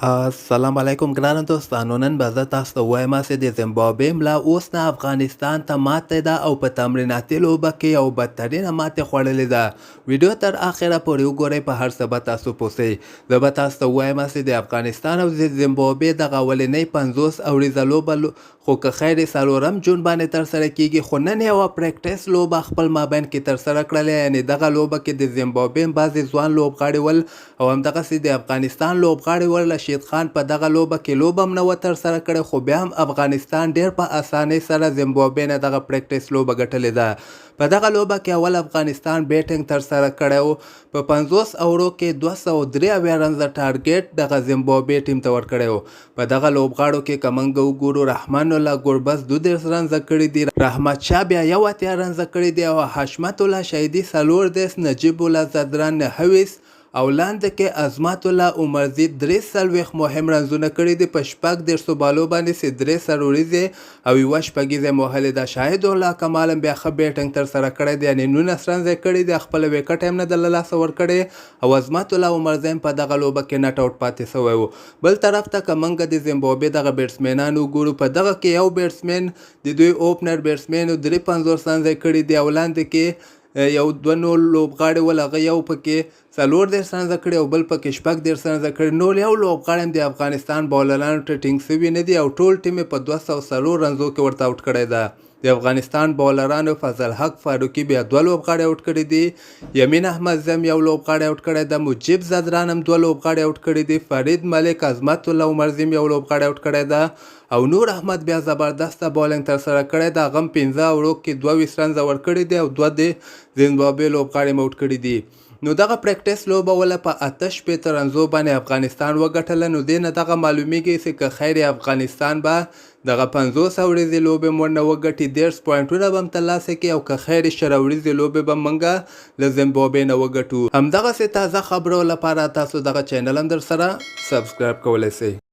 السلام علیکم ګرانو دوستانو. نن به زه تاسو ته وایم چې د زیمبابوې ملا اوس نه افغانستان ته ماتې ده او په تمریناتي لوبه کې یو بدترینه ماتې خوړلې ده. ویډیو تر اخره پورې وګورئ، په هر څه به تاسو پوه شئ. زه به تاسو ته وایم چې د افغانستان او د زیمبابوې دغه اولنۍ 50 اوریزه لوبه خو که خیر 4 جون باندې ترسره کیږي، خو نن یوه پریکټس لوبه خپل مابین کې ترسره کړله. یعنې دغه لوبه کې د زیمبابوې بعضې ځوان لوبغاړي ول او همدغسې د افغانستان لوبغاړي ول. رشید خان په دغه لوبه کې لوبه هم نه وه ترسره کړې، خو بیا هم افغانستان ډیر په اسانۍ سره زیمبابوې نه دغه پریکټس لوبه ګټلې ده. په دغه لوبه کې اول افغانستان بیټینګ ترسره کړی و. په 50 اورو کې 293 رنزه ټارګیټ دغه زیمبابوې ټیم ته ورکړی و. په دغه لوبغاړو کې که موږ وګورو، رحمان الله ګربز 32 رنزه کړي دي، رحمت شاه بیا 81 رنزه کړي دي او حشمت الله شهیدي 34، نجیب الله زدران 29 او لاندې کې عظمت الله عمرزي 43 مهم رنزونه کړي دي. په 14 بالو باندې چې 3 وریځې او 1 شپږیزه موهلې ده. شاهد الله کمال هم بیا ښه بیټینګ ترسره کړی دی، یعنې 19 رنزه کړي دي، خپله وکټ هم نه ده له لاسه ورکړې او عظمت الله عمرزي هم په دغه لوبه کې نټ آوټ پاتې شوی و. بل طرف ته که موږ د زیمبابوې دغه بیټسمینان وګورو، په دغه کې یو بیټسمین د دوی اوپنر بیټسمین 53 رنزه کړي دي او لاندې کې یو 2 نور لوبغاړي ول، هغه یو پکې 34 رنزه کړي او بل پکې 14 رنزه کړي. نور یو لوبغاړی هم د افغانستان بالرانو ته ټینګ شوي نه دي او ټول ټیم یې په 204 رنزو کې ورته آوټ کړی ده. د افغانستان بالرانو فضل حق فاروقي بیا 2 لوبغاړي آوټ کړي دي، یمین احمدزي هم یو لوبغاړی آوټ کړی ده، مجیب زدران هم 2 لوبغاړي آوټ کړي دي، فرید ملک، عظمت الله عمرزي هم یو لوبغاړی آوټ کړی ده او نور احمد بیا زبردسته بالینګ ترسره کړی ده. هغه هم 15 اوورو کې 22 رنزه ورکړي دي او 2 د زیمبابوې لوبغاړي هم آوټ کړي دي. نو دغه پریکټس لوبه ول په 68 رنزو باندې افغانستان وګټله. نو دې نه دغه معلومیږي چې که خیر افغانستان به دغه 50 اوریزې لوبې ورنه وګټي، 10 پوینټونه به هم ترلاسه کړي او که خیر 20 اوریزې لوبې به موږ له زیمبابوې نه وګټو. همدغسې تازه خبرو لپاره تاسو دغه چینل هم در سره سبسکرایب کولی شئ.